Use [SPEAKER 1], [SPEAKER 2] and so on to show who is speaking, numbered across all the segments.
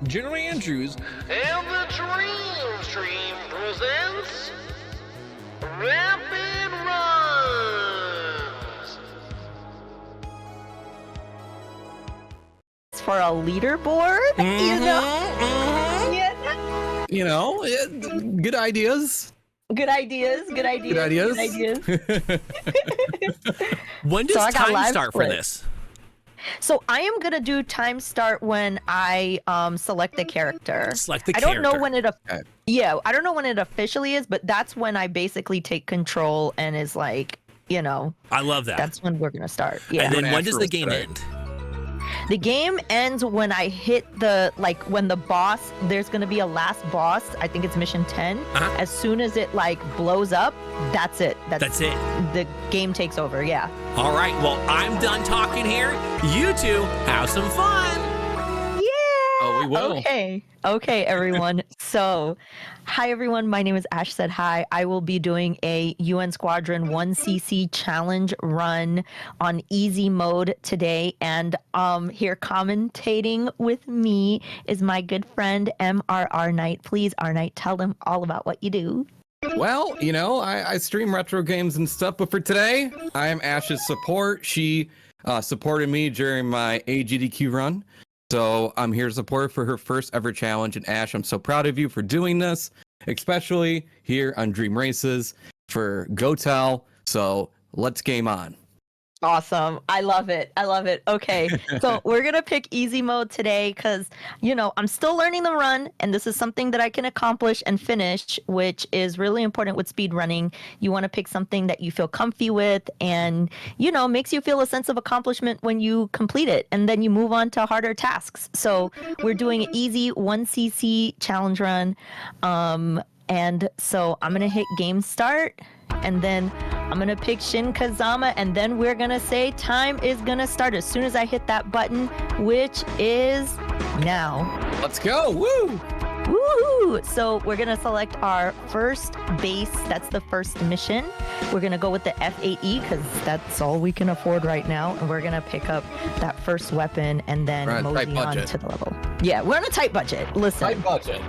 [SPEAKER 1] General Andrews,
[SPEAKER 2] And the Dream Stream presents Rapid Runs.
[SPEAKER 3] For a leaderboard, you know? Yeah.
[SPEAKER 1] you know, good ideas.
[SPEAKER 3] Good ideas.
[SPEAKER 1] Good ideas.
[SPEAKER 4] When does
[SPEAKER 3] So I got
[SPEAKER 4] time
[SPEAKER 3] live
[SPEAKER 4] start for
[SPEAKER 3] split.
[SPEAKER 4] this?
[SPEAKER 3] So I am gonna do time start when I select the character.
[SPEAKER 4] Select the
[SPEAKER 3] I don't know
[SPEAKER 4] character.
[SPEAKER 3] when it.
[SPEAKER 1] Okay.
[SPEAKER 3] Yeah, I don't know when it officially is, but that's when I basically take control and is like, you know,
[SPEAKER 4] I love that.
[SPEAKER 3] that's when we're gonna start. Yeah.
[SPEAKER 4] And then when does the
[SPEAKER 1] Naturals
[SPEAKER 4] game
[SPEAKER 1] today.
[SPEAKER 4] end?
[SPEAKER 3] The game ends when I hit the, like, when the boss, there's going to be a last boss. I think it's mission 10.
[SPEAKER 4] Uh-huh.
[SPEAKER 3] As soon as it, like, blows up, that's it.
[SPEAKER 4] That's it.
[SPEAKER 3] The game takes over, yeah.
[SPEAKER 4] All right. Well, I'm done talking here. You two have some fun.
[SPEAKER 3] Yeah!
[SPEAKER 1] Oh, we will.
[SPEAKER 3] Okay, everyone. So, hi, everyone. My name is AshSaidHi. I will be doing a UN Squadron 1cc challenge run on easy mode today. And here commentating with me is my good friend, MRRKNIGHT. Please, R-Knight, tell them all about what you do.
[SPEAKER 1] Well, you know, I stream retro games and stuff, but for today, I am Ash's support. She supported me during my AGDQ run. So I'm here to support her for her first ever challenge. And Ash, I'm so proud of you for doing this, especially here on Dream Races for GoTel. So let's game on.
[SPEAKER 3] Awesome. I love it. Okay. So we're going to pick easy mode today because, you know, I'm still learning the run and this is something that I can accomplish and finish, which is really important with speed running. You want to pick something that you feel comfy with and, you know, makes you feel a sense of accomplishment when you complete it. And then you move on to harder tasks. So we're doing an easy 1cc challenge run. And so I'm going to hit game start. And then I'm going to pick Shin Kazama, and then we're going to say time is going to start as soon as I hit that button, which is now.
[SPEAKER 1] Let's go. Woo!
[SPEAKER 3] Woo! So we're going to select our first base. That's the first mission. We're going to go with the F8E because that's all we can afford right now. And we're going to pick up that first weapon and then
[SPEAKER 1] We're on a tight
[SPEAKER 3] mosey on
[SPEAKER 1] budget.
[SPEAKER 3] to the level. Yeah, we're on a tight budget. Listen.
[SPEAKER 1] Tight budget.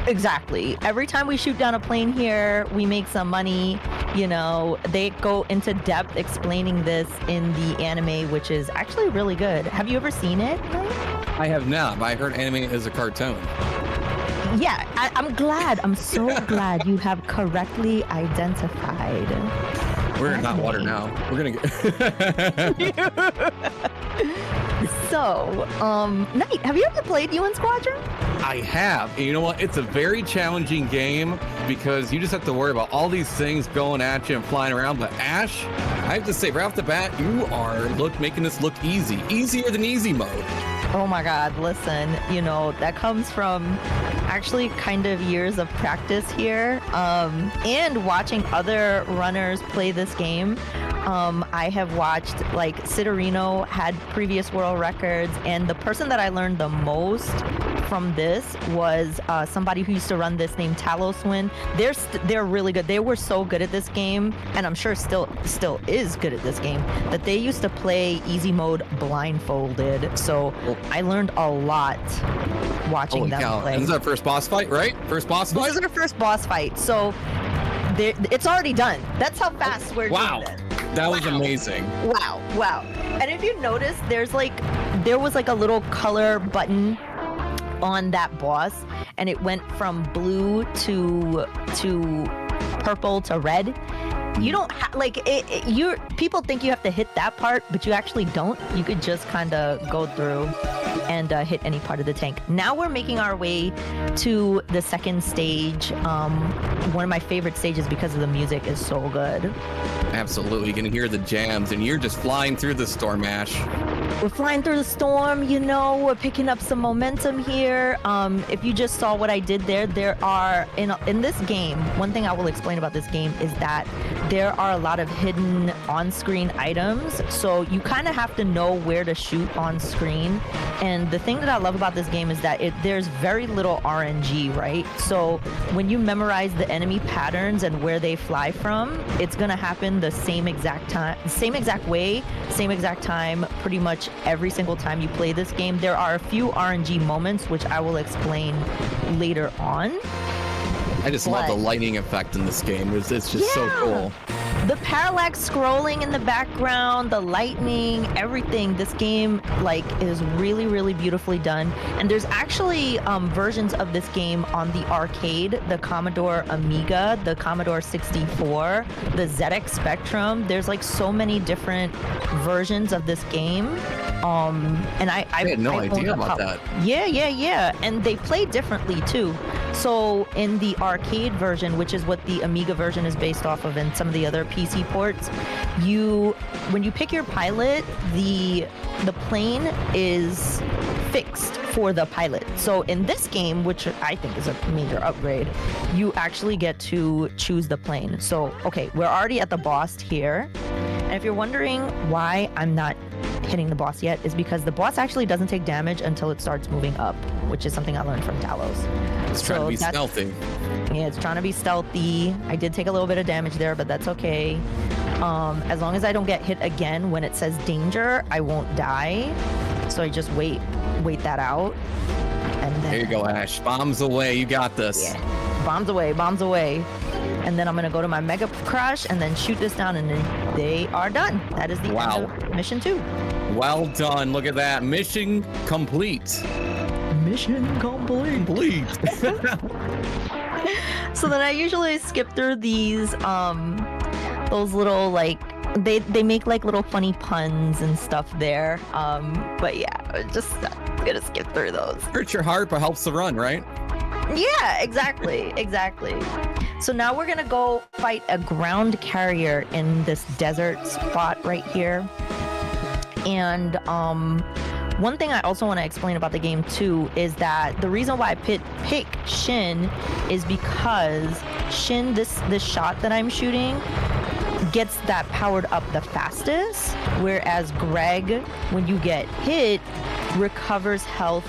[SPEAKER 3] Exactly. Every time we shoot down a plane here, we make some money. You know, they go into depth explaining this in the anime, which is actually really good. Have you ever seen it?
[SPEAKER 1] I have not, but I heard anime is a cartoon.
[SPEAKER 3] Yeah, I'm glad. I'm so glad you have correctly identified.
[SPEAKER 1] We're in hot water now. We're gonna get.
[SPEAKER 3] So, Knight, have you ever played UN Squadron?
[SPEAKER 1] I have. And you know what? It's a very challenging game because you just have to worry about all these things going at you and flying around. But Ash, I have to say right off the bat, you are making this look easy, easier than easy mode.
[SPEAKER 3] Oh my God, listen, you know, that comes from actually kind of years of practice here and watching other runners play this game. I have watched, like, Citarino had previous world records, and the person that I learned the most from this was somebody who used to run this named Taloswin. They're really good. They were so good at this game, and I'm sure still is good at this game, that they used to play easy mode blindfolded. So I learned a lot watching
[SPEAKER 1] Holy
[SPEAKER 3] them
[SPEAKER 1] cow.
[SPEAKER 3] play.
[SPEAKER 1] This is our first boss fight, right? First boss
[SPEAKER 3] This
[SPEAKER 1] fight?
[SPEAKER 3] is our first boss fight, so it's already done. That's how fast we're
[SPEAKER 1] Wow.
[SPEAKER 3] doing this.
[SPEAKER 1] That was amazing.
[SPEAKER 3] Wow. And if you notice, there was like a little color button on that boss, and it went from blue to purple to red. You don't people think you have to hit that part, but you actually don't. You could just kind of go through and hit any part of the tank. Now we're making our way to the second stage. One of my favorite stages because of the music is so good.
[SPEAKER 1] Absolutely. You can hear the jams, and you're just flying through the storm, Ash.
[SPEAKER 3] We're flying through the storm, you know, we're picking up some momentum here. If you just saw what I did there are, in this game, one thing I will explain about this game is that there are a lot of hidden on-screen items, so you kind of have to know where to shoot on screen. And the thing that I love about this game is that there's very little RNG, right? So when you memorize the enemy patterns and where they fly from, it's gonna happen the same exact time, same exact way, same exact time, pretty much much every single time you play this game. There are a few RNG moments, which I will explain later on.
[SPEAKER 1] I just love the lighting effect in this game. It's just so cool.
[SPEAKER 3] The parallax scrolling in the background, the lightning, everything. This game is really, really beautifully done. And there's actually versions of this game on the arcade, the Commodore Amiga, the Commodore 64, the ZX Spectrum. There's so many different versions of this game. And I
[SPEAKER 1] had no idea about that.
[SPEAKER 3] Yeah. And they play differently too. So in the arcade version, which is what the Amiga version is based off of, and some of the other PC ports, when you pick your pilot, the plane is fixed for the pilot. So in this game, which I think is a major upgrade, you actually get to choose the plane. So, okay, we're already at the boss here. And if you're wondering why I'm not hitting the boss yet, is because the boss actually doesn't take damage until it starts moving up, which is something I learned from Talos.
[SPEAKER 1] It's trying to be stealthy.
[SPEAKER 3] Yeah, it's trying to be stealthy. I did take a little bit of damage there, but that's okay. As long as I don't get hit again when it says danger, I won't die. So I just wait that out. And then,
[SPEAKER 1] there you go, Ash. Bombs away. You got this.
[SPEAKER 3] Yeah. Bombs away. And then I'm going to go to my Mega Crush and then shoot this down, and then they are done. That is the end of mission 2.
[SPEAKER 1] Well done. Look at that. Mission complete.
[SPEAKER 3] Mission complete. So then I usually skip through these, those little, they make little funny puns and stuff there. But yeah, just gonna skip through those.
[SPEAKER 1] Hurts your heart, but helps the run, right?
[SPEAKER 3] Yeah, exactly. So now we're gonna go fight a ground carrier in this desert spot right here. And one thing I also want to explain about the game too is that the reason why I pick Shin is because Shin, this shot that I'm shooting, gets that powered up the fastest, whereas Greg, when you get hit, recovers health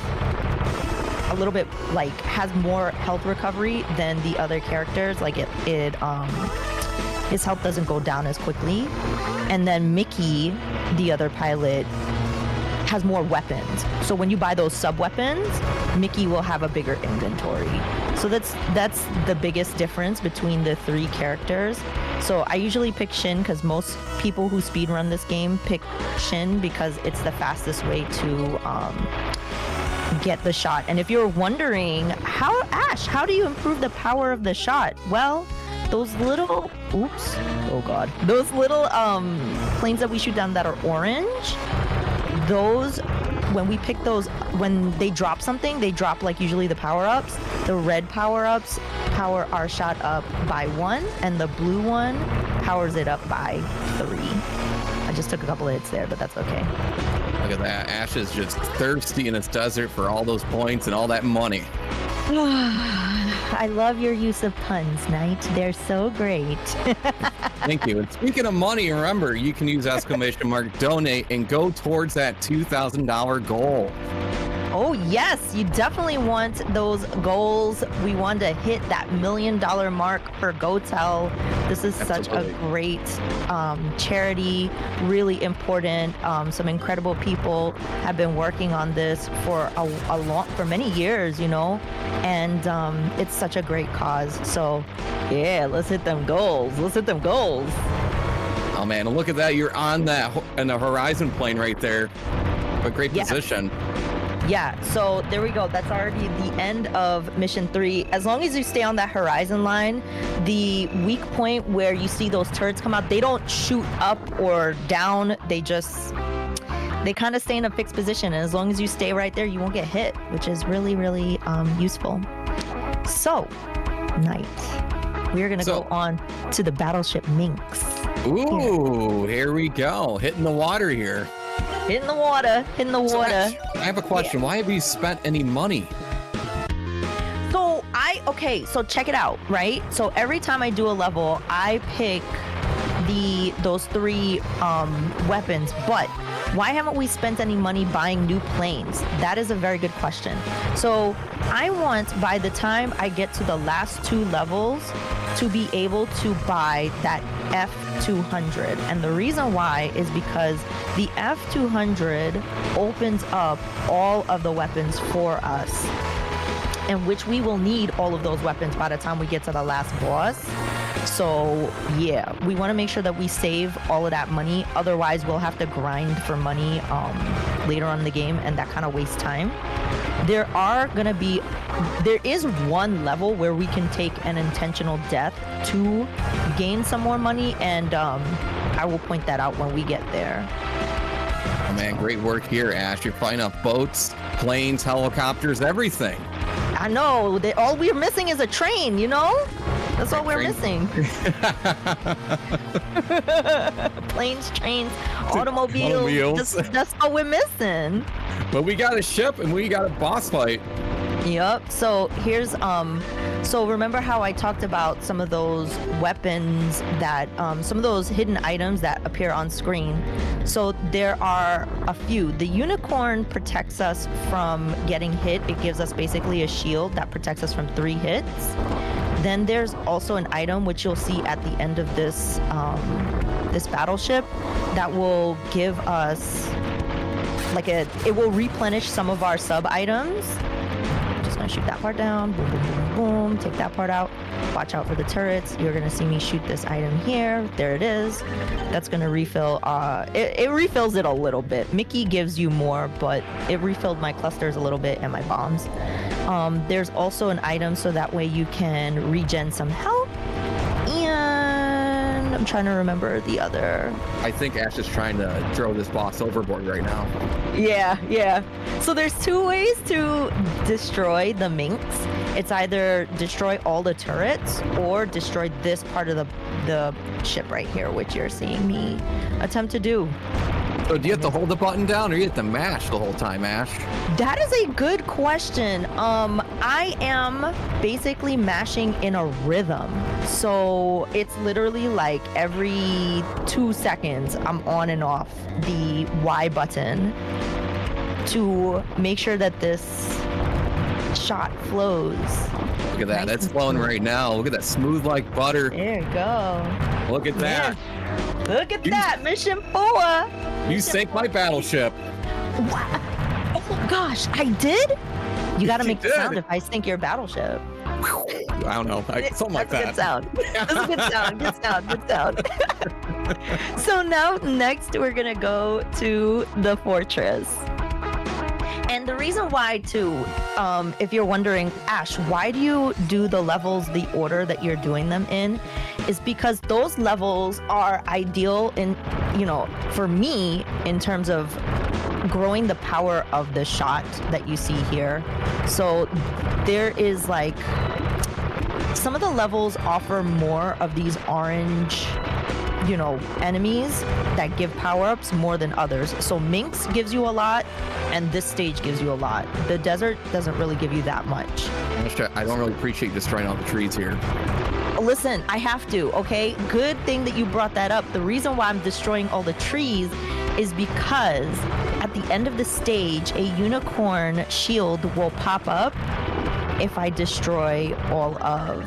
[SPEAKER 3] a little bit, has more health recovery than the other characters. His health doesn't go down as quickly. And then Mickey, the other pilot, has more weapons. So when you buy those sub-weapons, Mickey will have a bigger inventory. So that's the biggest difference between the 3 characters. So I usually pick Shin because most people who speedrun this game pick Shin because it's the fastest way to get the shot. And if you're wondering, how do you improve the power of the shot? Well, those little those little planes that we shoot down that are orange, those, when we pick those, when they drop something, they drop usually the power-ups. The red power-ups power our shot up by 1, and the blue one powers it up by 3. I just took a couple of hits there, but that's okay.
[SPEAKER 1] Look at that. Ash is just thirsty in this desert for all those points and all that money.
[SPEAKER 3] I love your use of puns, Knight. They're so great.
[SPEAKER 1] Thank you. And speaking of money, remember, you can use !donate and go towards that $2,000 goal.
[SPEAKER 3] Oh, yes. You definitely want those goals. We want to hit that $1 million mark for GoTel. This is such a great charity, really important. Some incredible people have been working on this for for many years, and it's such a great cause. So yeah, let's hit them goals.
[SPEAKER 1] Oh man, look at that. You're on the horizon plane right there. A great position.
[SPEAKER 3] Yeah, so there we go. That's already the end of mission 3. As long as you stay on that horizon line, the weak point where you see those turrets come out, they don't shoot up or down. They kind of stay in a fixed position. And as long as you stay right there, you won't get hit, which is really, really useful. So, Knight, we're going to go on to the battleship Minx.
[SPEAKER 1] Ooh, here we go. Hitting the water here.
[SPEAKER 3] In the water.
[SPEAKER 1] So Ash, I have a question. Why have you spent any money?
[SPEAKER 3] So check it out, right? So every time I do a level, I pick those 3 weapons, but why haven't we spent any money buying new planes? That is a very good question. So I want, by the time I get to the last 2 levels, to be able to buy that F200. And the reason why is because the F200 opens up all of the weapons for us, in which we will need all of those weapons by the time we get to the last boss. So yeah, we want to make sure that we save all of that money. Otherwise, we'll have to grind for money later on in the game, and that kind of wastes time. There is one level where we can take an intentional death to gain some more money, and I will point that out when we get there.
[SPEAKER 1] Oh man, great work here, Ash. You're flying up boats, planes, helicopters, everything.
[SPEAKER 3] I know. All we're missing is a train, you know? That's all we're missing. Planes, trains, automobiles. That's all we're missing.
[SPEAKER 1] But we got a ship and we got a boss fight.
[SPEAKER 3] Yep. So here's so remember how I talked about some of those weapons that some of those hidden items that appear on screen. So there are a few. The unicorn protects us from getting hit. It gives us basically a shield that protects us from 3 hits. Then there's also an item which you'll see at the end of this this battleship that will give us it will replenish some of our sub items. Just gonna shoot that part down. Boom, boom, boom, boom. Take that part out. Watch out for the turrets. You're gonna see me shoot this item here. There it is. That's gonna refill. It refills it a little bit. Mickey gives you more, but it refilled my clusters a little bit and my bombs. There's also an item so that way you can regen some health. And I'm trying to remember the other.
[SPEAKER 1] I think Ash is trying to throw this boss overboard right now.
[SPEAKER 3] Yeah. So there's 2 ways to destroy the minx. It's either destroy all the turrets or destroy this part of the ship right here, which you're seeing me attempt to do.
[SPEAKER 1] So do you have to hold the button down or you have to mash the whole time, Ash?
[SPEAKER 3] That is a good question. I am basically mashing in a rhythm. So it's literally like every 2 seconds, I'm on and off the Y button to make sure that this shot flows.
[SPEAKER 1] Look at that. That's flowing right now. Look at that. Smooth like butter.
[SPEAKER 3] There you go.
[SPEAKER 1] Look at that.
[SPEAKER 3] Yeah. Look at that. Mission 4.
[SPEAKER 1] You sank my battleship.
[SPEAKER 3] What? Oh gosh, I did? You gotta make the sound if I sink your battleship.
[SPEAKER 1] I don't know. Something like that.
[SPEAKER 3] Good sound. That's a good sound. Good sound. So now next we're gonna go to the fortress. And the reason why too, if you're wondering, Ash, why do you do the levels the order that you're doing them in, is because those levels are ideal in, for me, in terms of growing the power of the shot that you see here. So there is some of the levels offer more of these orange enemies that give power-ups more than others. So Minx gives you a lot, and this stage gives you a lot. The desert doesn't really give you that much.
[SPEAKER 1] I don't really appreciate destroying all the trees here.
[SPEAKER 3] Listen, I have to, okay? Good thing that you brought that up. The reason why I'm destroying all the trees is because at the end of the stage, a unicorn shield will pop up if I destroy all of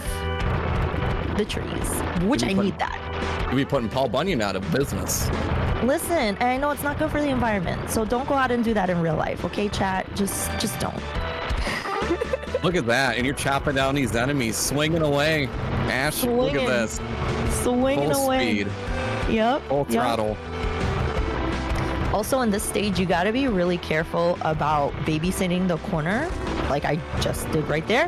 [SPEAKER 3] the trees, which I need that.
[SPEAKER 1] You'll be putting Paul Bunyan out of business.
[SPEAKER 3] Listen, and I know it's not good for the environment, so don't go out and do that in real life, okay, chat? Just don't.
[SPEAKER 1] Look at that, and you're chopping down these enemies, swinging away. Ash, look at this.
[SPEAKER 3] Swinging
[SPEAKER 1] Full
[SPEAKER 3] away.
[SPEAKER 1] Speed.
[SPEAKER 3] Yep.
[SPEAKER 1] Full throttle.
[SPEAKER 3] Also, in this stage, you got to be really careful about babysitting the corner, like I just did right there,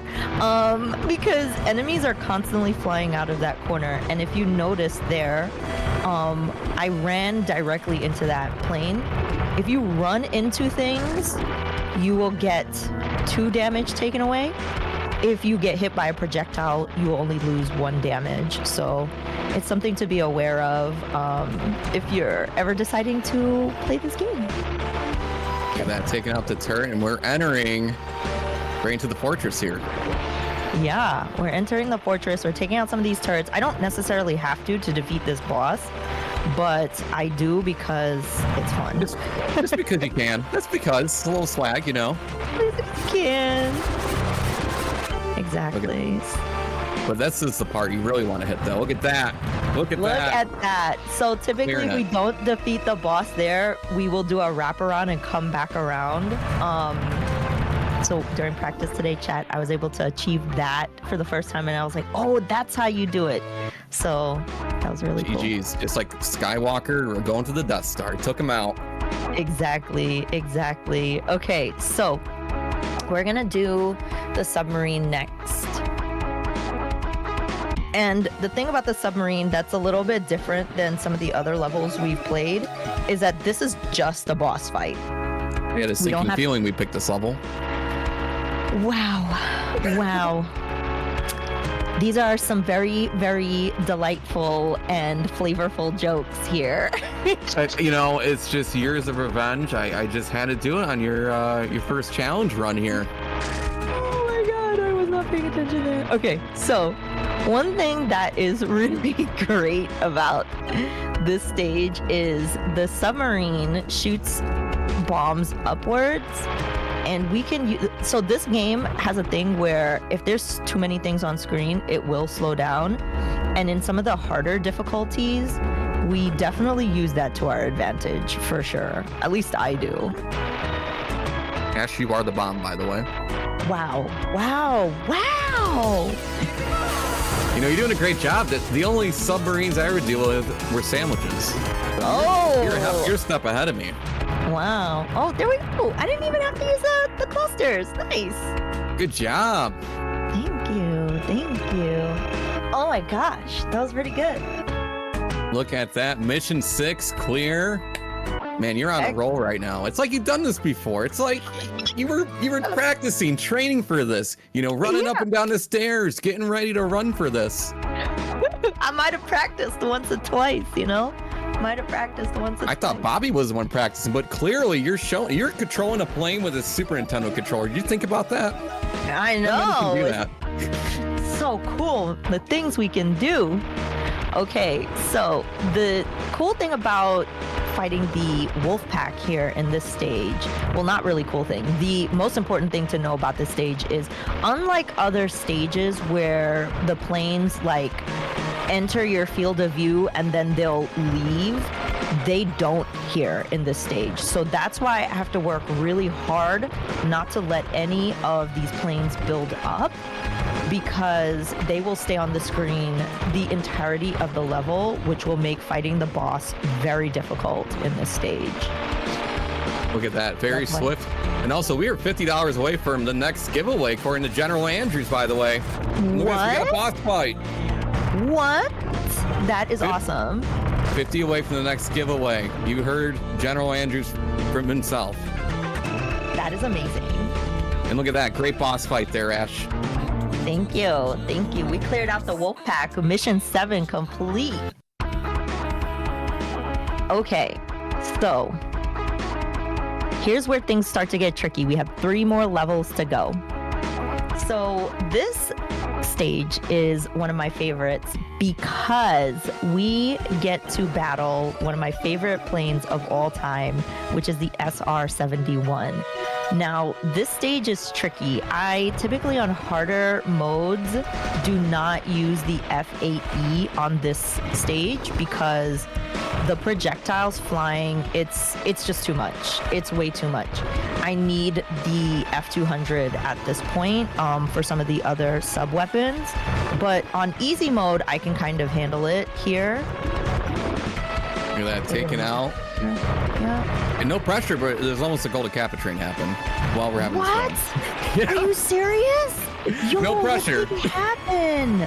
[SPEAKER 3] because enemies are constantly flying out of that corner. And if you notice there, I ran directly into that plane. If you run into things, you will get 2 damage taken away. If you get hit by a projectile, you will only lose 1 damage. So it's something to be aware of if you're ever deciding to play this game.
[SPEAKER 1] Look at that, taking out the turret, and we're entering right into the fortress here.
[SPEAKER 3] Yeah, we're entering the fortress. We're taking out some of these turrets. I don't necessarily have to defeat this boss, but I do because it's fun.
[SPEAKER 1] Just because you can. That's because it's a little swag,
[SPEAKER 3] You can. Exactly.
[SPEAKER 1] But this is the part you really want to hit, though. Look at that. Look at that.
[SPEAKER 3] So typically
[SPEAKER 1] Clearing
[SPEAKER 3] we
[SPEAKER 1] it.
[SPEAKER 3] don't defeat the boss there. We will do a wraparound and come back around. So during practice today, chat, I was able to achieve that for the first time, and I was like, oh, that's how you do it. So that was really cool.
[SPEAKER 1] GG's. Just like Skywalker going to the Death Star. Took him out.
[SPEAKER 3] Exactly. Okay, so we're gonna do the submarine next. And the thing about the submarine that's a little bit different than some of the other levels we've played is that this is just a boss fight.
[SPEAKER 1] I had a sinking feeling we picked this level.
[SPEAKER 3] Wow. These are some very, very delightful and flavorful jokes here.
[SPEAKER 1] You know, it's just years of revenge. I just had to do it on your first challenge run here.
[SPEAKER 3] Oh my god, I was not paying attention there. Okay, so one thing that is really great about this stage is the submarine shoots bombs upwards. And we can use, so this game has a thing where if there's too many things on screen, it will slow down. And in some of the harder difficulties, we definitely use that to our advantage for sure. At least I do.
[SPEAKER 1] Ash, you are the bomb, by the way.
[SPEAKER 3] Wow.
[SPEAKER 1] You know, you're doing a great job. The only submarines I ever deal with were sandwiches.
[SPEAKER 3] Oh.
[SPEAKER 1] You're a step ahead of me.
[SPEAKER 3] Wow. Oh, there we go. I didn't even have to use the clusters. Nice.
[SPEAKER 1] Good job.
[SPEAKER 3] Thank you. Oh my gosh, that was pretty good.
[SPEAKER 1] Look at that. Mission 6 clear. Man, you're on a roll right now. It's like you've done this before. It's like you were practicing, training for this. You know, running up and down the stairs, getting ready to run for this.
[SPEAKER 3] I might have practiced once or twice, you know? I
[SPEAKER 1] thought Bobby was the one practicing, but clearly you're controlling a plane with a Super Nintendo controller. Did you think about that?
[SPEAKER 3] I know.
[SPEAKER 1] You can do that.
[SPEAKER 3] So cool, the things we can do. Okay, so the cool thing about fighting the wolf pack here in this stage, well, not really cool thing. The most important thing to know about this stage is, unlike other stages where the planes like enter your field of view and then they'll leave, they don't here in this stage. So that's why I have to work really hard not to let any of these planes build up, because they will stay on the screen the entirety of the level, which will make fighting the boss very difficult in this stage.
[SPEAKER 1] Look at that, very swift. And also, we are $50 away from the next giveaway, according to General Andrews, by the way. Look at this, we got a boss fight.
[SPEAKER 3] What? That is awesome.
[SPEAKER 1] 50 away from the next giveaway. You heard General Andrews from himself.
[SPEAKER 3] That is amazing.
[SPEAKER 1] And look at that, great boss fight there, Ash.
[SPEAKER 3] Thank you. We cleared out the wolf pack. Mission 7 complete. Okay, so here's where things start to get tricky. We have 3 more levels to go. So this stage is one of my favorites because we get to battle one of my favorite planes of all time, which is the SR-71. Now, this stage is tricky. I typically on harder modes do not use the F8E on this stage because the projectiles flying, it's just too much. It's way too much. I need the F200 at this point for some of the other sub weapons, but on easy mode, I can kind of handle it here.
[SPEAKER 1] Look at that, taken out.
[SPEAKER 3] Yeah.
[SPEAKER 1] And no pressure, but there's almost a golden Captain happen while we're having
[SPEAKER 3] what?
[SPEAKER 1] this fun.
[SPEAKER 3] Are you serious? Yo,
[SPEAKER 1] No pressure.
[SPEAKER 3] Let's make it happen.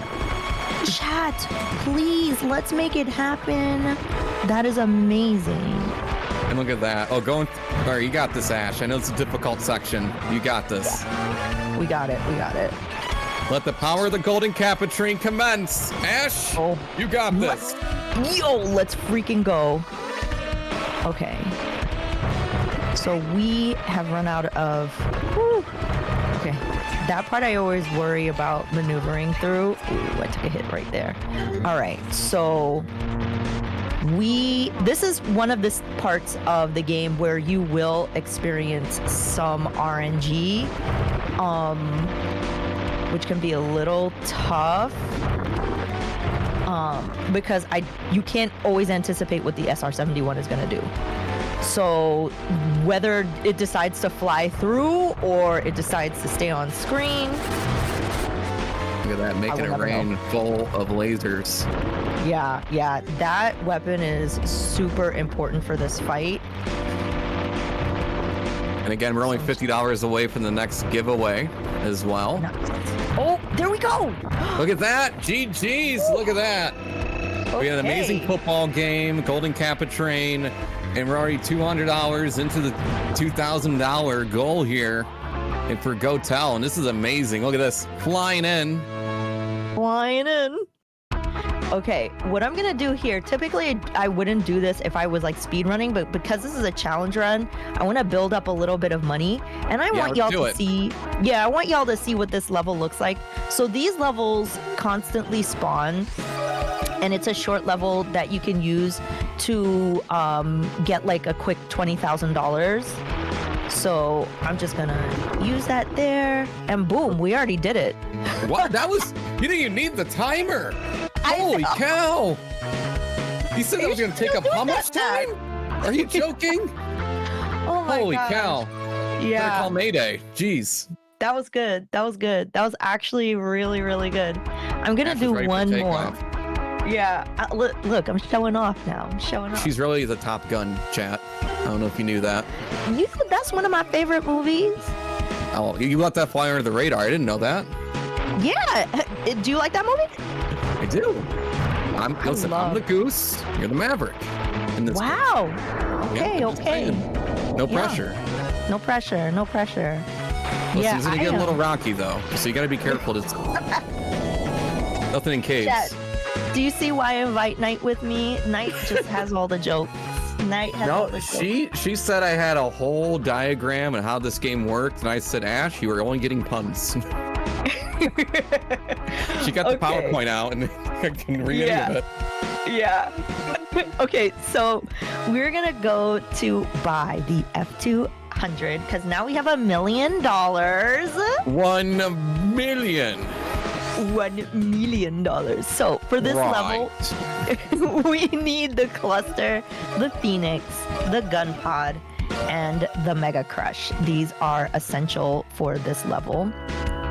[SPEAKER 3] Chat, please, let's make it happen. That is amazing.
[SPEAKER 1] And look at that. Oh, all right, you got this, Ash. I know it's a difficult section. You got this.
[SPEAKER 3] We got it.
[SPEAKER 1] Let the power of the golden Captain commence. Ash, you got this.
[SPEAKER 3] Yo, let's freaking go. Okay. So we have run out of... Whew. Okay. That part I always worry about maneuvering through. Ooh, I took a hit right there. All right. So this is one of the parts of the game where you will experience some RNG. which can be a little tough. Because you can't always anticipate what the SR-71 is going to do. So whether it decides to fly through or it decides to stay on screen.
[SPEAKER 1] Look at that, making it rain full of lasers.
[SPEAKER 3] Yeah, that weapon is super important for this fight.
[SPEAKER 1] And again, we're only $50 away from the next giveaway as well.
[SPEAKER 3] Oh, there we go.
[SPEAKER 1] Look at that. GG's. Look at that. We had an amazing football game, Golden Capitrain, and we're already $200 into the $2,000 goal here. And for GoTel, and this is amazing. Look at this. Flying in.
[SPEAKER 3] Okay, what I'm gonna do here, typically I wouldn't do this if I was like speed running, but because this is a challenge run, I want to build up a little bit of money, and I want y'all to see, I want y'all to see what this level looks like. So these levels constantly spawn, and it's a short level that you can use to get like a quick $20,000. So I'm just gonna use that there, and boom, we already did it.
[SPEAKER 1] What? That was, you didn't even need the timer. Holy cow! You said that was gonna take up how much time? Are you joking?
[SPEAKER 3] Oh my
[SPEAKER 1] Holy
[SPEAKER 3] gosh.
[SPEAKER 1] cow!
[SPEAKER 3] Yeah.
[SPEAKER 1] Better call Mayday. Jeez.
[SPEAKER 3] That was good. That was actually really, really good. I'm gonna do one more.
[SPEAKER 1] Off.
[SPEAKER 3] Yeah. Look, I'm showing off now. I'm showing off.
[SPEAKER 1] She's really the Top Gun, chat. I don't know if you knew that.
[SPEAKER 3] That's one of my favorite movies.
[SPEAKER 1] Oh, you let that fly under the radar. I didn't know that.
[SPEAKER 3] Yeah. Do you like that movie?
[SPEAKER 1] I do. I'm the Goose. You're the Maverick. In this
[SPEAKER 3] wow.
[SPEAKER 1] game.
[SPEAKER 3] Okay.
[SPEAKER 1] No pressure.
[SPEAKER 3] No pressure.
[SPEAKER 1] Well,
[SPEAKER 3] Yeah.
[SPEAKER 1] It's gonna get a little rocky though, so you gotta be careful. Nothing in caves.
[SPEAKER 3] Chat, do you see why I invite Knight with me? Knight just has all the jokes. Knight has all the jokes.
[SPEAKER 1] She said I had a whole diagram on how this game worked, and I said, Ash, you were only getting puns. She got the PowerPoint out, and I can read any of it.
[SPEAKER 3] Yeah. Okay, so we're gonna go to buy the F200 because now we have $1 million.
[SPEAKER 1] 1 million.
[SPEAKER 3] $1 million. So for this level, we need the cluster, the Phoenix, the gun pod, and the Mega Crush. These are essential for this level.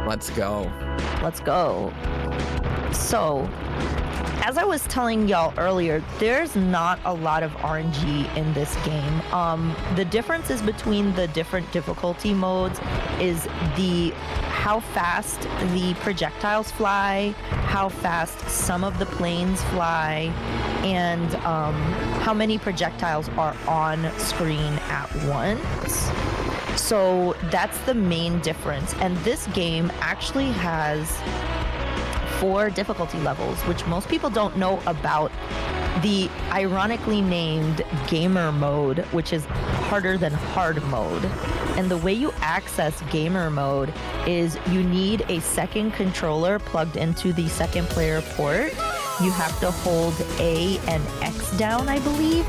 [SPEAKER 1] Let's go.
[SPEAKER 3] So, as I was telling y'all earlier, there's not a lot of RNG in this game. The differences between the different difficulty modes is how fast the projectiles fly, how fast some of the planes fly, and how many projectiles are on screen at once. So that's the main difference. And this game actually has 4 difficulty levels, which most people don't know about. The ironically named gamer mode, which is harder than hard mode. And the way you access gamer mode is you need a second controller plugged into the second player port. You have to hold A and X down, I believe.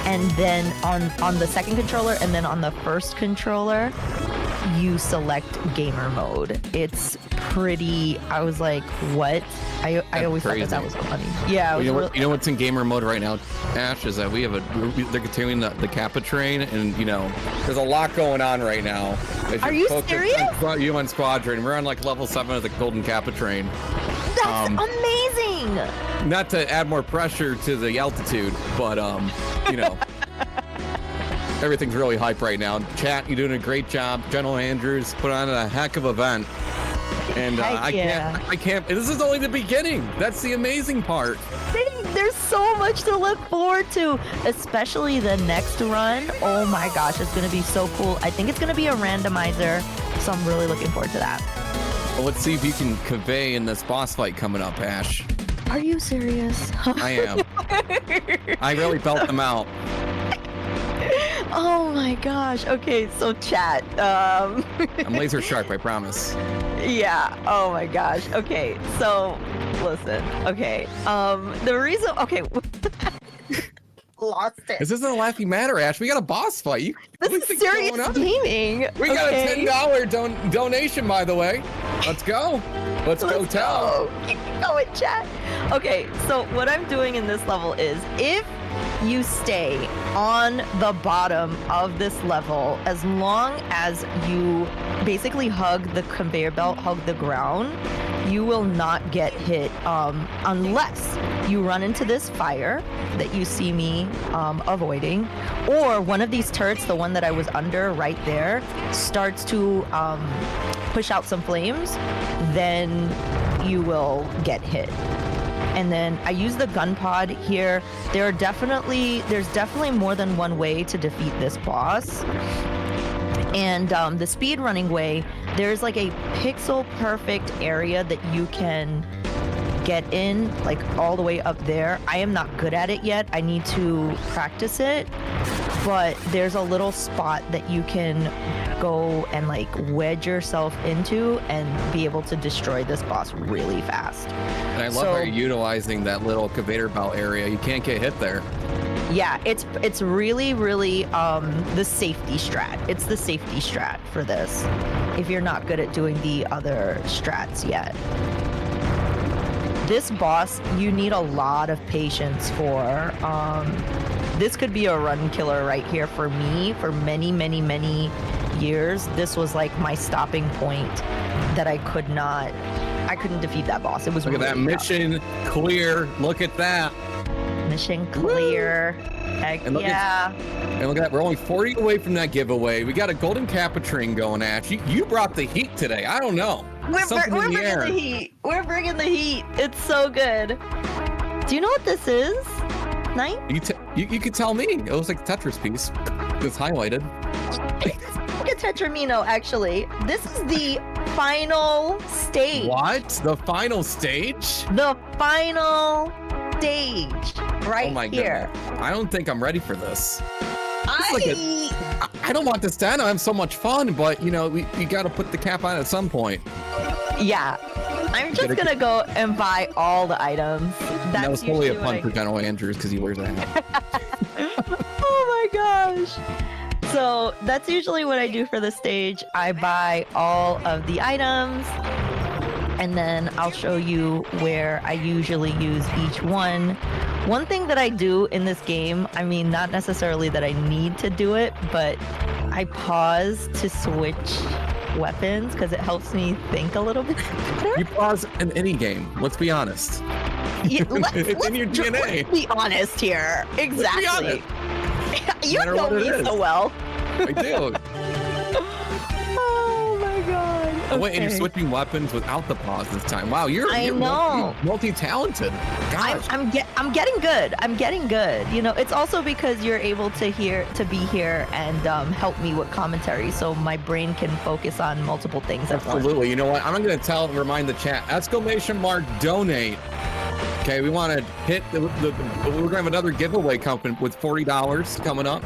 [SPEAKER 3] And then on the second controller and then on the first controller, you select gamer mode. It's pretty, I was like, what? I always thought that was so funny. Yeah.
[SPEAKER 1] Well, you know what's in gamer mode right now, Ash, is that they're continuing the Capitrain, and there's a lot going on right now.
[SPEAKER 3] Are you serious?
[SPEAKER 1] You on Squadron. We're on like level 7 of the Golden Capitrain.
[SPEAKER 3] That's amazing.
[SPEAKER 1] Not to add more pressure to the altitude, but everything's really hype right now. Chat, you're doing a great job. General Andrews put on a heck of an event. And I can't, this is only the beginning. That's the amazing part.
[SPEAKER 3] There's so much to look forward to, especially the next run. Oh my gosh, it's going to be so cool. I think it's going to be a randomizer, so I'm really looking forward to that.
[SPEAKER 1] Well, let's see if you can convey in this boss fight coming up, Ash.
[SPEAKER 3] Are you serious?
[SPEAKER 1] I am. I really belt them out.
[SPEAKER 3] Oh my gosh. Okay, so chat.
[SPEAKER 1] I'm laser sharp, I promise.
[SPEAKER 3] Yeah. Oh my gosh. Okay, so listen. Okay. The reason. Okay. Lost it.
[SPEAKER 1] This isn't a laughing matter, Ash. We got a boss fight.
[SPEAKER 3] This is serious gaming.
[SPEAKER 1] We got a $10 donation, by the way. Let's go. Let's go tell.
[SPEAKER 3] Keep going, chat. Okay, so what I'm doing in this level is if you stay on the bottom of this level, as long as you basically hug the conveyor belt, hug the ground, you will not get hit unless you run into this fire that you see me avoiding, or one of these turrets, the one that I was under right there, starts to push out some flames, then you will get hit. And then I use the gun pod here. There's definitely more than one way to defeat this boss. And the speedrunning way, there's like a pixel perfect area that you can get in, like all the way up there. I am not good at it yet. I need to practice it. But there's a little spot that you can go and like wedge yourself into and be able to destroy this boss really fast.
[SPEAKER 1] And I love how you're utilizing that little conveyor belt area. You can't get hit there.
[SPEAKER 3] Yeah, it's really the safety strat. It's the safety strat for this, if you're not good at doing the other strats yet. This boss, you need a lot of patience for. This could be a run killer right here for me for many years. This was like my stopping point that I couldn't defeat that boss. It was
[SPEAKER 1] Look at that mission clear. Look at that.
[SPEAKER 3] Mission clear. Heck
[SPEAKER 1] and
[SPEAKER 3] yeah.
[SPEAKER 1] And look at that. We're only 40 away from that giveaway. We got a golden Caputrine going at you. You brought the heat today. I don't know.
[SPEAKER 3] We're bringing the heat. We're bringing the heat. It's so good. Do you know what this is? Night?
[SPEAKER 1] You could tell me. It looks like a Tetris piece. It's highlighted.
[SPEAKER 3] It's like a Tetramino, actually. This is the final stage.
[SPEAKER 1] What? The final stage?
[SPEAKER 3] The final stage. Right
[SPEAKER 1] oh my
[SPEAKER 3] here.
[SPEAKER 1] Goodness. I don't think I'm ready for this.
[SPEAKER 3] I
[SPEAKER 1] don't want this to end. I have so much fun, but you know, we got to put the cap on at some point.
[SPEAKER 3] Yeah. I'm just gonna go and buy all the items.
[SPEAKER 1] That was totally a pun for General Andrews because he wears a hat.
[SPEAKER 3] Oh my gosh. So that's usually what I do for the stage. I buy all of the items, and then I'll show you where I usually use each one. One thing that I do in this game, I mean, not necessarily that I need to do it, but I pause to switch weapons because it helps me think a little bit better.
[SPEAKER 1] You pause in any game. Let's be honest.
[SPEAKER 3] Yeah,
[SPEAKER 1] it's in your DNA.
[SPEAKER 3] Let's be honest here. Exactly. You know me so well.
[SPEAKER 1] I do.
[SPEAKER 3] Oh my god.
[SPEAKER 1] Oh, wait, and you're switching weapons without the pause this time. Wow, you're
[SPEAKER 3] know.
[SPEAKER 1] multi-talented. Gosh.
[SPEAKER 3] I'm getting good. I'm getting good. You know, it's also because you're able to be here and help me with commentary, so my brain can focus on multiple things at once.
[SPEAKER 1] Absolutely. You know what? I'm going to remind the chat, !donate. Okay, we want to hit we're going to have another giveaway coming with $40 coming up.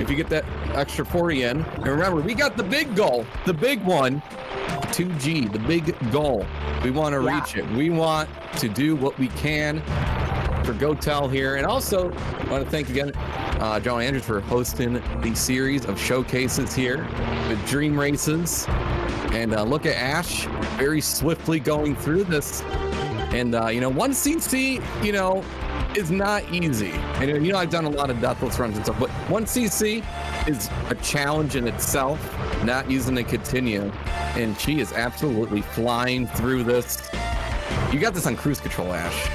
[SPEAKER 1] If you get that extra 40 in. And remember, we got the big goal, the big one, 2G, the big goal. We want to reach it. We want to do what we can for GoTel here. And also, I want to thank again John Andrews for hosting the series of showcases here with Dream Races. And look at Ash very swiftly going through this. And, 1cc, is not easy. And, I've done a lot of Deathless runs and stuff, but 1cc is a challenge in itself, not using a continue. And she is absolutely flying through this. You got this on cruise control, Ash.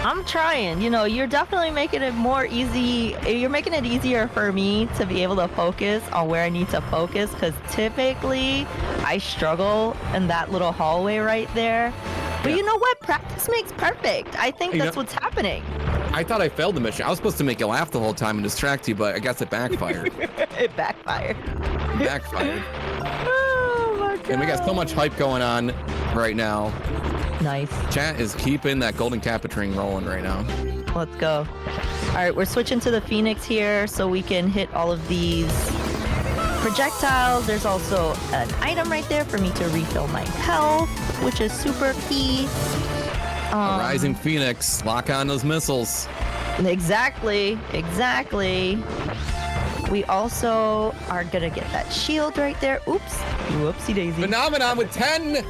[SPEAKER 3] I'm trying. You're definitely making it more easy. You're making it easier for me to be able to focus on where I need to focus, because typically I struggle in that little hallway right there. But you know what? Practice makes perfect. I think that's what's happening.
[SPEAKER 1] I thought I failed the mission. I was supposed to make you laugh the whole time and distract you, but I guess it backfired.
[SPEAKER 3] It backfired. Oh my god.
[SPEAKER 1] And we got so much hype going on right now.
[SPEAKER 3] Nice.
[SPEAKER 1] Chat is keeping that golden Caputrine rolling right now.
[SPEAKER 3] Let's go. All right, we're switching to the Phoenix here so we can hit all of these projectiles. There's also an item right there for me to refill my health, which is super key.
[SPEAKER 1] A rising Phoenix, lock on those missiles.
[SPEAKER 3] Exactly. We also are gonna get that shield right there. Oops, whoopsie daisy.
[SPEAKER 1] Phenomenon with 10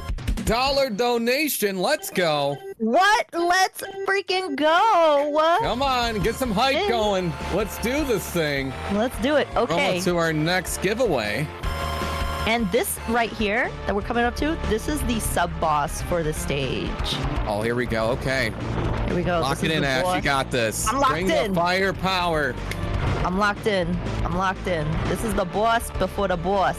[SPEAKER 1] $1 donation. Let's go.
[SPEAKER 3] What? Let's freaking go.
[SPEAKER 1] Come on, get some hype going. Let's do this thing.
[SPEAKER 3] Let's do it.
[SPEAKER 1] We're
[SPEAKER 3] Okay.
[SPEAKER 1] almost to our next giveaway.
[SPEAKER 3] And this right here that we're coming up to, this is the sub boss for the stage.
[SPEAKER 1] Oh, here we go. Okay.
[SPEAKER 3] Here we go.
[SPEAKER 1] Lock
[SPEAKER 3] This
[SPEAKER 1] it
[SPEAKER 3] is
[SPEAKER 1] in,
[SPEAKER 3] the
[SPEAKER 1] Ash.
[SPEAKER 3] boss.
[SPEAKER 1] You got this.
[SPEAKER 3] I'm locked
[SPEAKER 1] Bring
[SPEAKER 3] in.
[SPEAKER 1] the firepower.
[SPEAKER 3] I'm locked in. I'm locked in. This is the boss before the boss.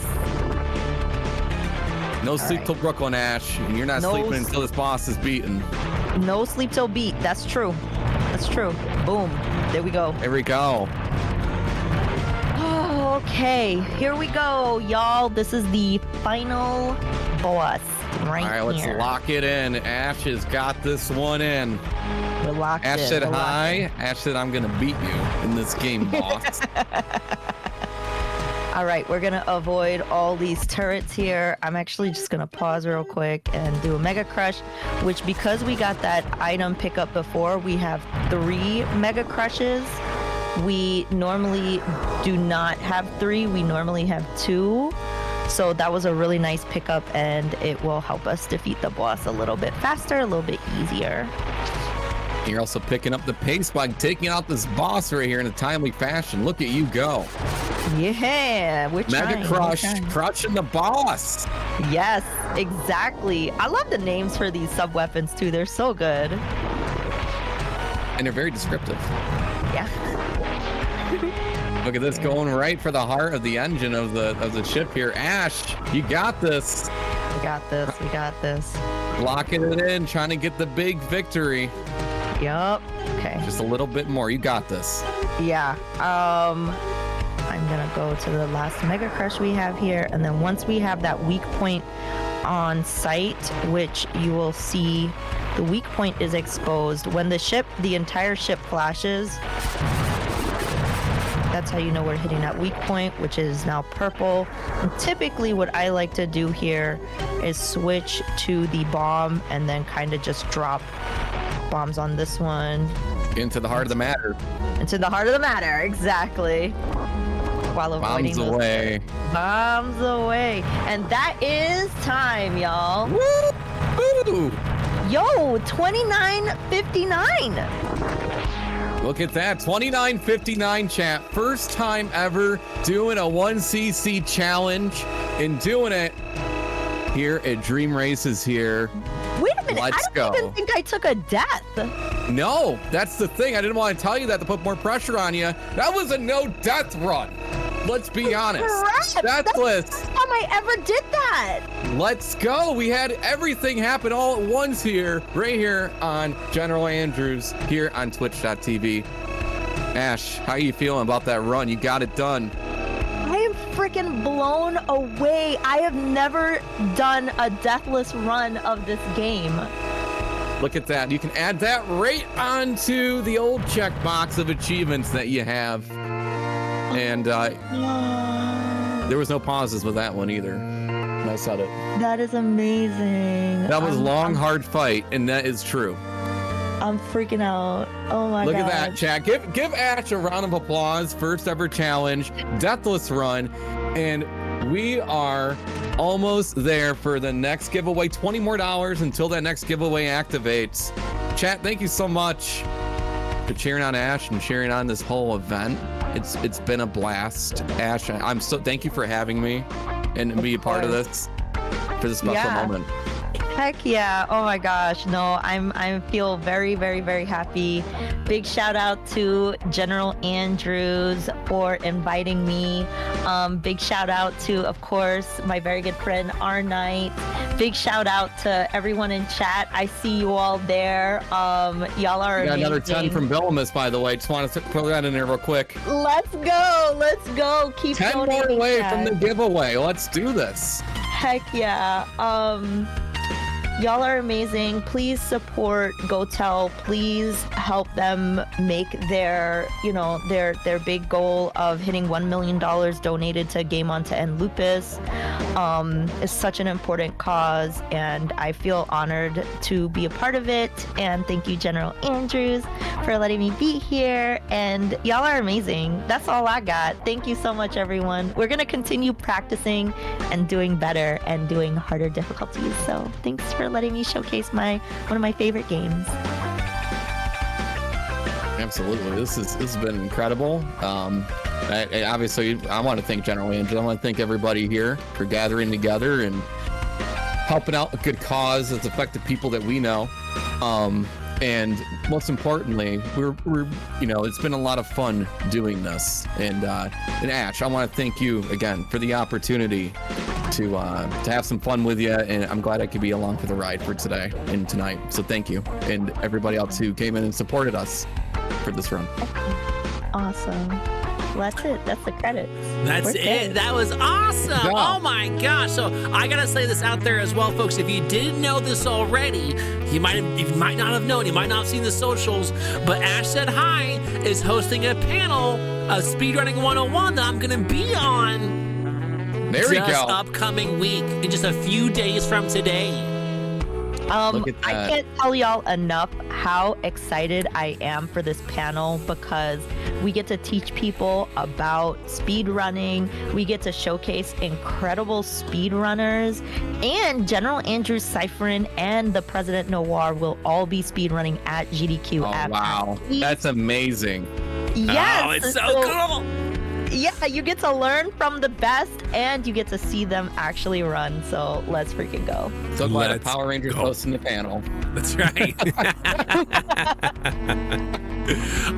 [SPEAKER 1] No sleep
[SPEAKER 3] right.
[SPEAKER 1] till Brooklyn, Ash. And you're not
[SPEAKER 3] No
[SPEAKER 1] sleeping
[SPEAKER 3] s-
[SPEAKER 1] until this boss is beaten.
[SPEAKER 3] No sleep till beat. That's true. That's true. Boom. There we go.
[SPEAKER 1] There we go.
[SPEAKER 3] Oh, okay. Here we go, y'all. This is the final boss right
[SPEAKER 1] All right, let's
[SPEAKER 3] here.
[SPEAKER 1] lock it in. Ash has got this one in.
[SPEAKER 3] We're locked
[SPEAKER 1] Ash
[SPEAKER 3] in.
[SPEAKER 1] said
[SPEAKER 3] We're locked
[SPEAKER 1] hi.
[SPEAKER 3] in.
[SPEAKER 1] Ash said, I'm going to beat you in this game, boss.
[SPEAKER 3] All right, we're gonna avoid all these turrets here. I'm actually just gonna pause real quick and do a Mega Crush, which because we got that item pickup before, we have 3 Mega Crushes. We normally do not have 3, we normally have 2. So that was a really nice pickup and it will help us defeat the boss a little bit faster, a little bit easier.
[SPEAKER 1] You're also picking up the pace by taking out this boss right here in a timely fashion. Look at you go.
[SPEAKER 3] Yeah, we're trying.
[SPEAKER 1] Mega
[SPEAKER 3] we're
[SPEAKER 1] Crush,
[SPEAKER 3] trying.
[SPEAKER 1] crushing the boss.
[SPEAKER 3] Yes, exactly. I love the names for these sub weapons too. They're so good.
[SPEAKER 1] And they're very descriptive.
[SPEAKER 3] Yeah.
[SPEAKER 1] Look at this going right for the heart of the engine of the ship here. Ash, you got this.
[SPEAKER 3] We got this. We got this.
[SPEAKER 1] Locking it in, trying to get the big victory.
[SPEAKER 3] Yup. Okay.
[SPEAKER 1] Just a little bit more. You got this.
[SPEAKER 3] Yeah. I'm gonna go to the last Mega Crush we have here, and then once we have that weak point on site, which you will see, the weak point is exposed when the entire ship flashes. That's how you know we're hitting that weak point, which is now purple. And typically what I like to do here is switch to the bomb and then kind of just drop bombs on this one.
[SPEAKER 1] Into the heart of the matter.
[SPEAKER 3] Into the heart of the matter, exactly. While avoiding
[SPEAKER 1] Bombs
[SPEAKER 3] those
[SPEAKER 1] away.
[SPEAKER 3] bombs away. And that is time, y'all.
[SPEAKER 1] Woo!
[SPEAKER 3] Yo, 29:59.
[SPEAKER 1] Look at that, 29:59 chat. First time ever doing a 1cc challenge and doing it here at Dream Races here.
[SPEAKER 3] Wait a minute,
[SPEAKER 1] Let's
[SPEAKER 3] I don't
[SPEAKER 1] go.
[SPEAKER 3] even think I took a death.
[SPEAKER 1] No, that's the thing. I didn't want to tell you that to put more pressure on you. That was a no death run. Let's be honest.
[SPEAKER 3] Crap,
[SPEAKER 1] Deathless.
[SPEAKER 3] That's the first time I ever did that.
[SPEAKER 1] Let's go. We had everything happen all at once here, right here on General Andrews, here on twitch.tv. Ash, how you feeling about that run? You got it done.
[SPEAKER 3] I am freaking blown away. I have never done a deathless run of this game.
[SPEAKER 1] Look at that. You can add that right onto the old checkbox of achievements that you have. And there was no pauses with that one either. I said it.
[SPEAKER 3] That is amazing.
[SPEAKER 1] That was
[SPEAKER 3] I'm-
[SPEAKER 1] long, hard fight, and that is true.
[SPEAKER 3] I'm freaking out. Oh my
[SPEAKER 1] Look
[SPEAKER 3] god.
[SPEAKER 1] at that, chat. Give Ash a round of applause. First ever challenge, deathless run, and we are almost there for the next giveaway. $20 more until that next giveaway activates. Chat, thank you so much for cheering on Ash and cheering on this whole event. It's been a blast. Ash, thank you for having me and be a part of this for this special
[SPEAKER 3] Yeah.
[SPEAKER 1] moment.
[SPEAKER 3] Heck yeah. Oh my gosh. No, I feel very, very, very happy. Big shout out to General Andrews for inviting me. Big shout out to, of course, my very good friend R-Knight. Big shout out to everyone in chat. I see you all there. Y'all are
[SPEAKER 1] We got
[SPEAKER 3] amazing.
[SPEAKER 1] another 10 from Billamus, by the way. Just want to put that in there real quick.
[SPEAKER 3] Let's go. Let's go. Keep
[SPEAKER 1] 10 more
[SPEAKER 3] donating,
[SPEAKER 1] away
[SPEAKER 3] chat.
[SPEAKER 1] from the giveaway. Let's do this.
[SPEAKER 3] Heck yeah. Y'all are amazing. Please support GoTel. Please help them make their big goal of hitting $1 million donated to Game On to End Lupus. It's such an important cause, and I feel honored to be a part of it. And thank you, General Andrews, for letting me be here. And y'all are amazing. That's all I got. Thank you so much, everyone. We're gonna continue practicing and doing better and doing harder difficulties. So thanks for for letting me showcase one of my favorite games.
[SPEAKER 1] Absolutely, this has been incredible. Obviously, I want to thank General Angel. I want to thank everybody here for gathering together and helping out a good cause that's affected people that we know. And most importantly, we're it's been a lot of fun doing this. And Ash, I want to thank you again for the opportunity to have some fun with you, and I'm glad I could be along for the ride for today and tonight. So thank you, and everybody else who came in and supported us for this run.
[SPEAKER 3] Awesome. Well, that's it. That's the credits.
[SPEAKER 4] That's
[SPEAKER 3] We're
[SPEAKER 4] it.
[SPEAKER 3] good.
[SPEAKER 4] That was awesome.
[SPEAKER 1] Yeah.
[SPEAKER 4] Oh my gosh. So I gotta say this out there as well, folks. If you didn't know this already, you might not have known. You might not have seen the socials. But AshSaidHi is hosting a panel, Speedrunning 101, that I'm gonna be on.
[SPEAKER 1] There we go.
[SPEAKER 4] Upcoming week, in just a few days from today.
[SPEAKER 1] Look at
[SPEAKER 3] I
[SPEAKER 1] that.
[SPEAKER 3] can't tell y'all enough how excited I am for this panel, because we get to teach people about speed running. We get to showcase incredible speed runners, and General Andrew Cypherin and the President Noir will all be speed running at GDQ.
[SPEAKER 1] Oh,
[SPEAKER 3] at
[SPEAKER 1] wow,
[SPEAKER 3] PAX.
[SPEAKER 1] that's amazing.
[SPEAKER 3] Yes,
[SPEAKER 4] Oh, it's so cool.
[SPEAKER 3] Yeah, you get to learn from the best, and you get to see them actually run. So let's freaking go.
[SPEAKER 1] So glad a
[SPEAKER 4] Let's
[SPEAKER 1] Power Rangers
[SPEAKER 4] go.
[SPEAKER 1] hosting the panel.
[SPEAKER 4] That's right.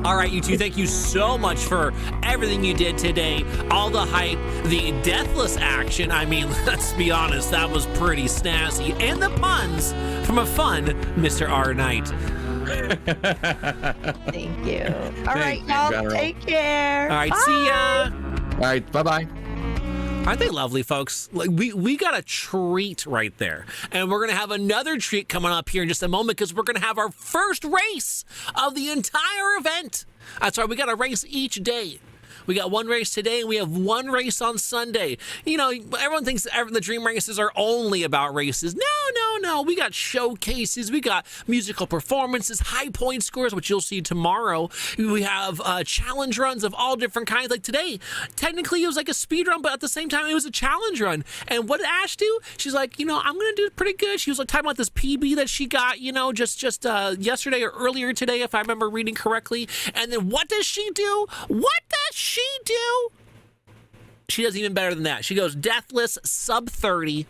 [SPEAKER 4] All right, you two, thank you so much for everything you did today. All the hype, the deathless action. I mean, let's be honest, that was pretty snazzy. And the puns from a fun Mr. R. Knight.
[SPEAKER 3] Thank you. All right,
[SPEAKER 1] you,
[SPEAKER 3] y'all.
[SPEAKER 1] General.
[SPEAKER 3] Take care.
[SPEAKER 4] All right,
[SPEAKER 3] Bye.
[SPEAKER 4] see ya.
[SPEAKER 1] All right, bye-bye.
[SPEAKER 4] Aren't they lovely, folks? Like we got a treat right there. And we're going to have another treat coming up here in just a moment, because we're going to have our first race of the entire event. That's right, we got a race each day. We got one race today, and we have one race on Sunday. You know, everyone thinks the dream races are only about races. No. We got showcases. We got musical performances, high point scores, which you'll see tomorrow. We have challenge runs of all different kinds. Like today, technically it was like a speed run, but at the same time it was a challenge run. And what did Ash do? She's like, I'm going to do pretty good. She was like talking about this PB that she got, just yesterday or earlier today, if I remember reading correctly. And then what does she do? What does she do? She does even better than that. She goes deathless, sub 30.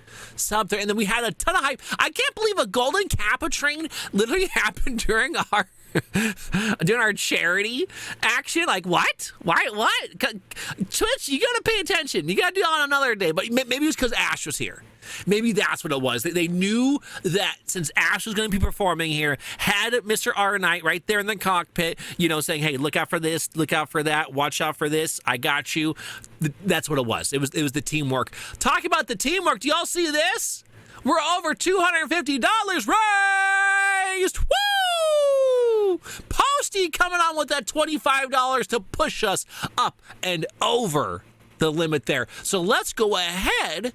[SPEAKER 4] And then we had a ton of hype. I can't believe a golden Kappa train literally happened during our charity action. Like, what? Why? What? Twitch, you gotta pay attention. You gotta do it on another day. But maybe it was because Ash was here. Maybe that's what it was. They knew that since Ash was going to be performing here, had Mr. R. Knight right there in the cockpit, saying, hey, look out for this, look out for that, watch out for this, I got you. That's what it was. It was the teamwork. Talking about the teamwork, do y'all see this? We're over $250 raised! Woo! Posty coming on with that $25 to push us up and over the limit there. So let's go ahead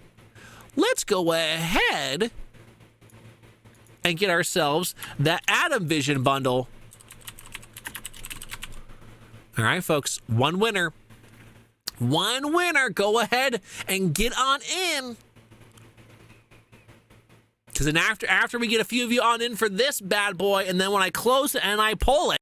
[SPEAKER 4] and get ourselves that Atom Vision bundle. All right, folks, one winner. Go ahead and get on in. Because then after we get a few of you on in for this bad boy, and then when I close it and I pull it,